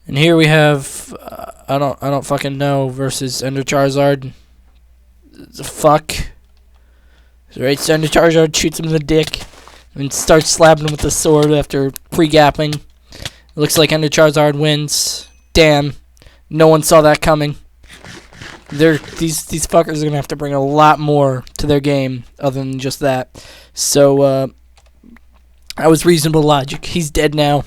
And here we have I don't fucking know versus Ender Charizard. The fuck. Right, so Ender Charizard shoots him in the dick and starts slapping him with the sword after pre-gapping. It looks like Ender Charizard wins. Damn. No one saw that coming. These fuckers are gonna have to bring a lot more to their game other than just that. So that was reasonable logic. He's dead now.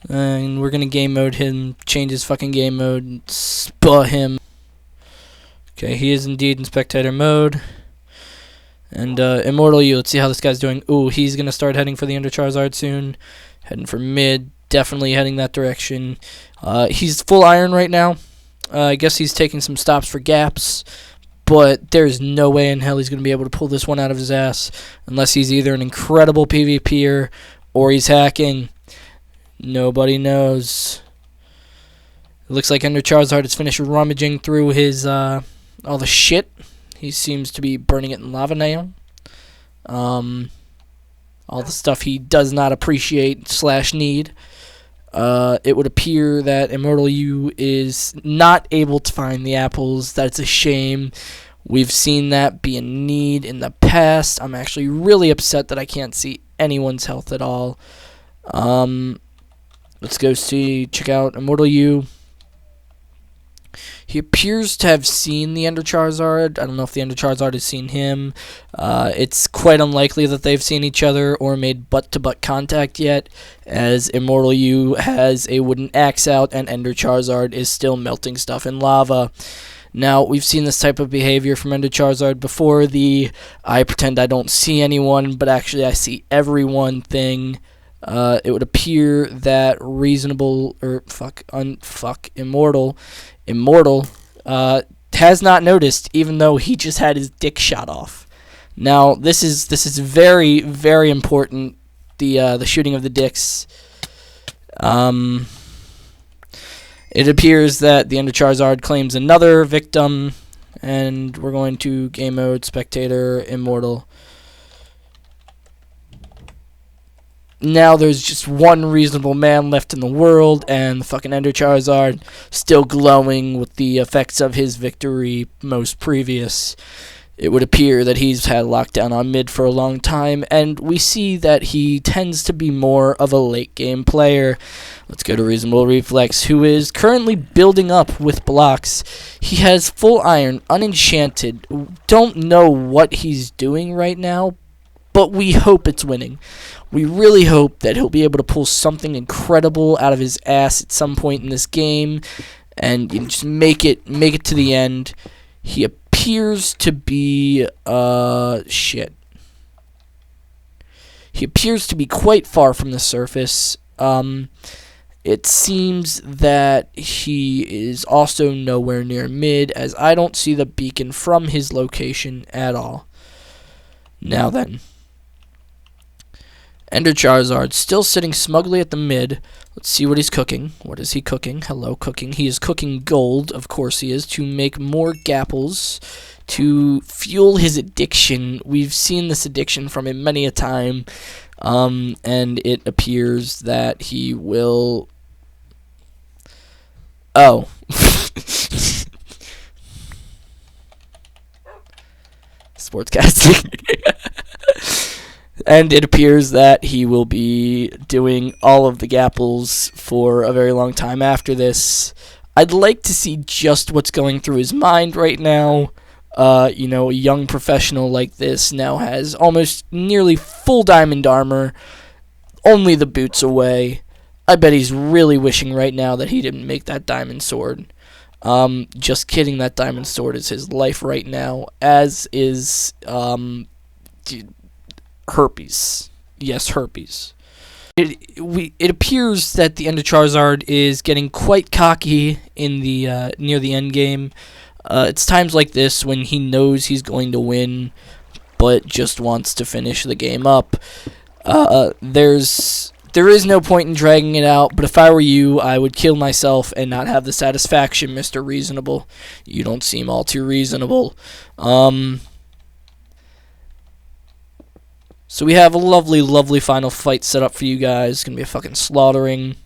And we're gonna game mode him, change his fucking game mode, and spah him. Okay, he is indeed in spectator mode. And Immortal U, let's see how this guy's doing. Ooh, he's gonna start heading for the Ender Charizard soon. Heading for mid, definitely heading that direction. He's full iron right now. I guess he's taking some stops for gaps, but there's no way in hell he's gonna be able to pull this one out of his ass unless he's either an incredible PvPer or he's hacking. Nobody knows. It looks like Ender Charizard has finished rummaging through his all the shit. He seems to be burning it in lava now. All the stuff he does not appreciate / need. It would appear that Immortal U is not able to find the apples. That's a shame. We've seen that be a need in the past. I'm actually really upset that I can't see anyone's health at all. Let's go check out Immortal U. He appears to have seen the Ender Charizard. I don't know if the Ender Charizard has seen him. It's quite unlikely that they've seen each other or made butt-to-butt contact yet, as Immortal U has a wooden axe out and Ender Charizard is still melting stuff in lava. Now, we've seen this type of behavior from Ender Charizard before, the I pretend I don't see anyone, but actually I see everyone thing. It would appear that Immortal has not noticed, even though he just had his dick shot off. Now, this is very, very important. The shooting of the dicks. It appears that the Ender Charizard claims another victim, and we're going to game mode spectator Immortal. Now there's just one reasonable man left in the world, and the fucking Ender Charizard still glowing with the effects of his victory most previous. It would appear that he's had lockdown on mid for a long time, and we see that he tends to be more of a late game player. Let's go to Reasonable Reflex, who is currently building up with blocks. He has full iron, unenchanted. Don't know what he's doing right now, but we hope it's winning. We really hope that he'll be able to pull something incredible out of his ass at some point in this game, and just make it to the end. He appears to be He appears to be quite far from the surface. It seems that he is also nowhere near mid, as I don't see the beacon from his location at all. Now then. Ender Charizard still sitting smugly at the mid. Let's see what he's cooking. What is he cooking? Hello, cooking. He is cooking gold, of course he is, to make more gapples, to fuel his addiction. We've seen this addiction from him many a time, and it appears that he will... Oh. Sportscasting. And it appears that he will be doing all of the gapples for a very long time after this. I'd like to see just what's going through his mind right now. A young professional like this now has almost nearly full diamond armor, only the boots away. I bet he's really wishing right now that he didn't make that diamond sword. Just kidding, that diamond sword is his life right now, as is, herpes. Yes, herpes. It appears that the Ender Charizard is getting quite cocky in the near the end game. It's times like this when he knows he's going to win, but just wants to finish the game up. There is no point in dragging it out, but if I were you, I would kill myself and not have the satisfaction, Mr. Reasonable. You don't seem all too reasonable. So we have a lovely, lovely final fight set up for you guys. It's going to be a fucking slaughtering.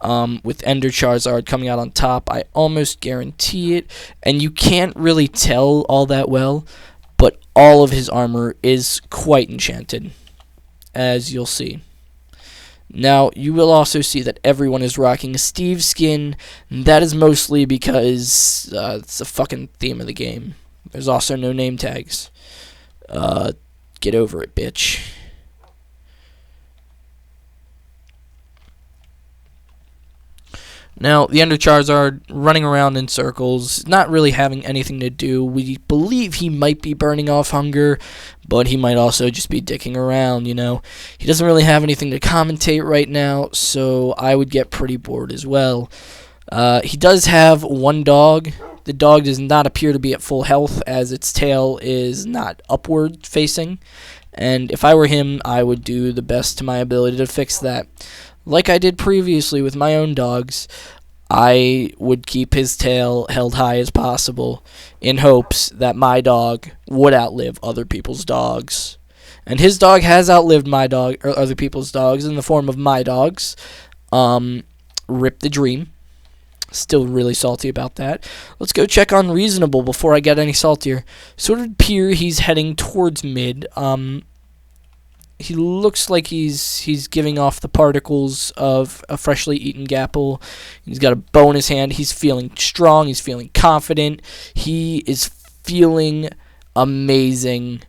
with Ender Charizard coming out on top. I almost guarantee it. And you can't really tell all that well, but all of his armor is quite enchanted, as you'll see. Now, you will also see that everyone is rocking a Steve skin. That is mostly because it's a fucking theme of the game. There's also no name tags. Get over it, bitch. Now, the Ender Charizard running around in circles, not really having anything to do. We believe he might be burning off hunger, but he might also just be dicking around, you know. He doesn't really have anything to commentate right now, so I would get pretty bored as well. He does have one dog. The dog does not appear to be at full health, as its tail is not upward facing. And if I were him, I would do the best to my ability to fix that. Like I did previously with my own dogs, I would keep his tail held high as possible in hopes that my dog would outlive other people's dogs. And his dog has outlived my dog, or other people's dogs, in the form of my dogs. Rip the dream. Still really salty about that. Let's go check on Reasonable before I get any saltier. So it would appear he's heading towards mid. He looks like he's giving off the particles of a freshly eaten Gapple. He's got a bow in his hand. He's feeling strong. He's feeling confident. He is feeling amazing.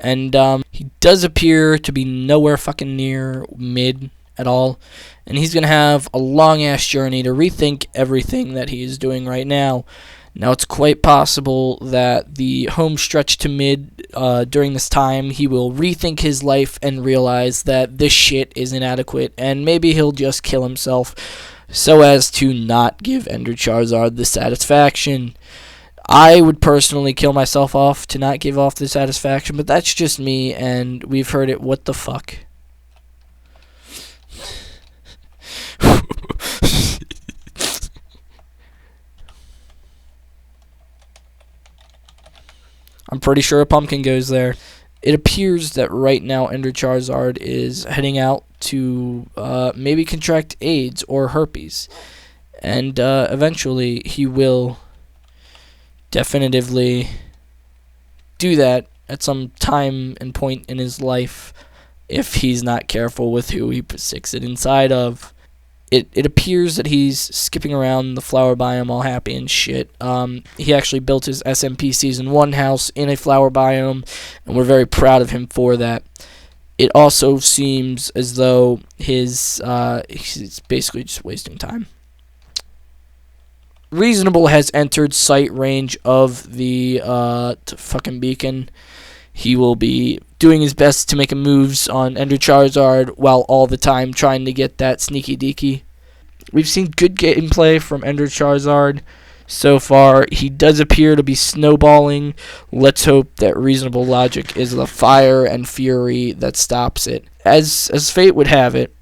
And he does appear to be nowhere fucking near mid at all. And he's going to have a long-ass journey to rethink everything that he is doing right now. Now, it's quite possible that the home stretch to mid, during this time, he will rethink his life and realize that this shit is inadequate, and maybe he'll just kill himself so as to not give Ender Charizard the satisfaction. I would personally kill myself off to not give off the satisfaction, but that's just me, and we've heard it. What the fuck? I'm pretty sure a pumpkin goes there. It appears that right now Ender Charizard is heading out to maybe contract AIDS or herpes. And eventually he will definitively do that at some time and point in his life if he's not careful with who he sticks it inside of. It appears that he's skipping around the flower biome all happy and shit. He actually built his SMP Season 1 house in a flower biome, and we're very proud of him for that. It also seems as though he's basically just wasting time. Reasonable has entered sight range of the fucking beacon. He will be doing his best to make moves on Ender Charizard while all the time trying to get that sneaky deaky. We've seen good gameplay from Ender Charizard so far. He does appear to be snowballing. Let's hope that Reasonable Logic is the fire and fury that stops it. As fate would have it,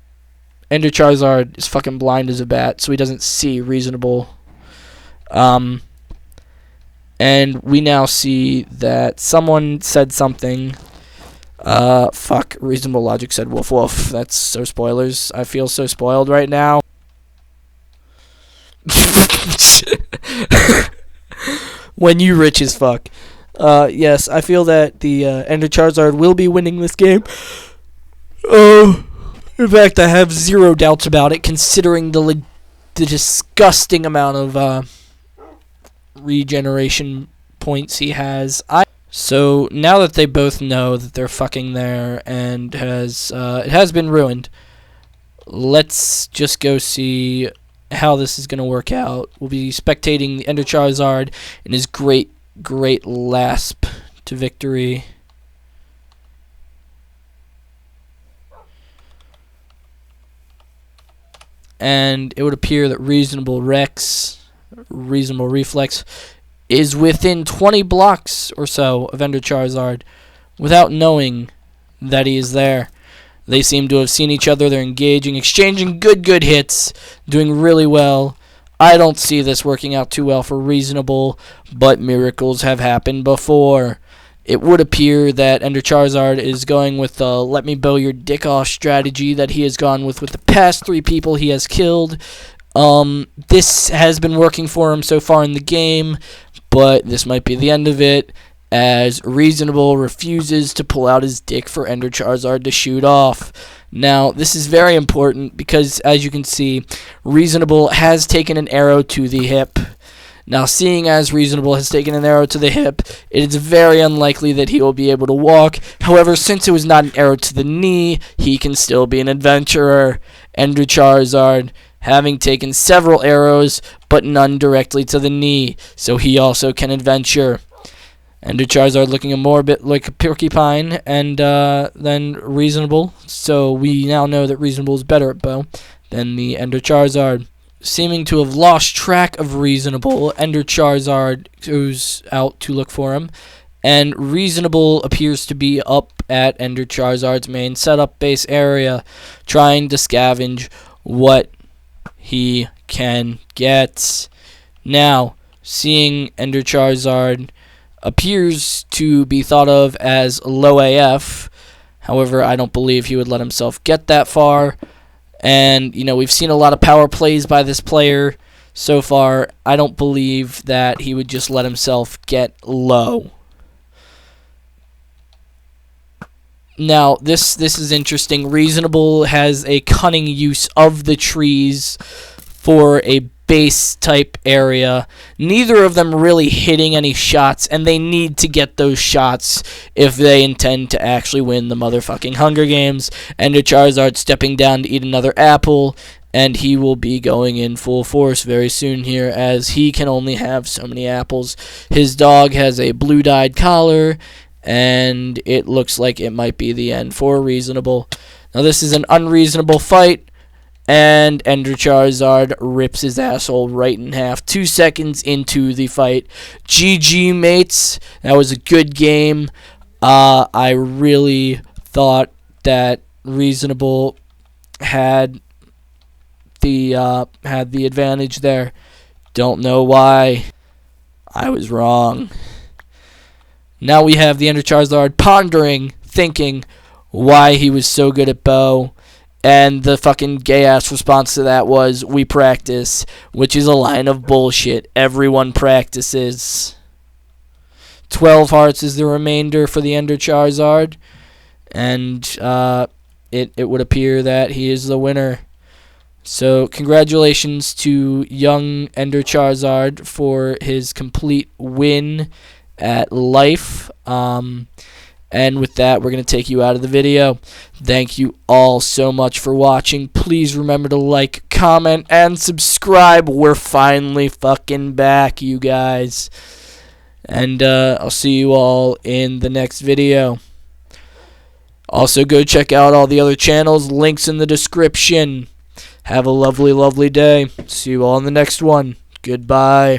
Ender Charizard is fucking blind as a bat, so he doesn't see Reasonable. And we now see that someone said something. Fuck, Reasonable Logic said woof woof. That's so spoilers. I feel so spoiled right now. When you rich as fuck. Yes, I feel that the Ender Charizard will be winning this game. In fact, I have zero doubts about it, considering the disgusting amount of regeneration points he has. So now that they both know that they're fucking there and it has been ruined, let's just go see how this is going to work out. We'll be spectating the Ender Charizard in his great lasp to victory. And it would appear that Reasonable Reflex, is within 20 blocks or so of Ender Charizard without knowing that he is there. They seem to have seen each other. They're engaging, exchanging good hits, doing really well. I don't see this working out too well for Reasonable, but miracles have happened before. it would appear that Ender Charizard is going with the let me bow your dick off strategy that he has gone with the past 3 people he has killed. This has been working for him so far in the game, but this might be the end of it, as Reasonable refuses to pull out his dick for Ender Charizard to shoot off. Now, this is very important because, as you can see, Reasonable has taken an arrow to the hip. Now, seeing as Reasonable has taken an arrow to the hip, it is very unlikely that he will be able to walk. However, since it was not an arrow to the knee, he can still be an adventurer. Ender Charizard, having taken several arrows, but none directly to the knee, so he also can adventure. Ender Charizard looking a bit like a porcupine, and then Reasonable. So we now know that Reasonable is better at bow than the Ender Charizard. Seeming to have lost track of Reasonable, Ender Charizard goes out to look for him, and Reasonable appears to be up at Ender Charizard's main setup base area, trying to scavenge what he can get. Now, seeing Ender Charizard appears to be thought of as low AF, however, I don't believe he would let himself get that far. And, we've seen a lot of power plays by this player so far. I don't believe that he would just let himself get low. Now, this is interesting. Reasonable has a cunning use of the trees for a base type area. Neither of them really hitting any shots, and they need to get those shots if they intend to actually win the motherfucking Hunger Games. Ender Charizard stepping down to eat another apple, and he will be going in full force very soon here, as he can only have so many apples. His dog has a blue-dyed collar, and it looks like it might be the end for Reasonable. Now, this is an unreasonable fight, and Ender Charizard rips his asshole right in half 2 seconds into the fight. GG, mates. That was a good game. I really thought that Reasonable had the advantage there. Don't know why. I was wrong. Now we have the Ender Charizard pondering, thinking why he was so good at bow. And the fucking gay-ass response to that was, we practice, which is a line of bullshit. Everyone practices. 12 hearts is the remainder for the Ender Charizard. And it would appear that he is the winner. So congratulations to young Ender Charizard for his complete win at life. And with that, we're going to take you out of the video. Thank you all so much for watching. Please remember to like, comment, and subscribe. We're finally fucking back, you guys. And I'll see you all in the next video. Also, go check out all the other channels. Links in the description. Have a lovely, lovely day. See you all in the next one. Goodbye.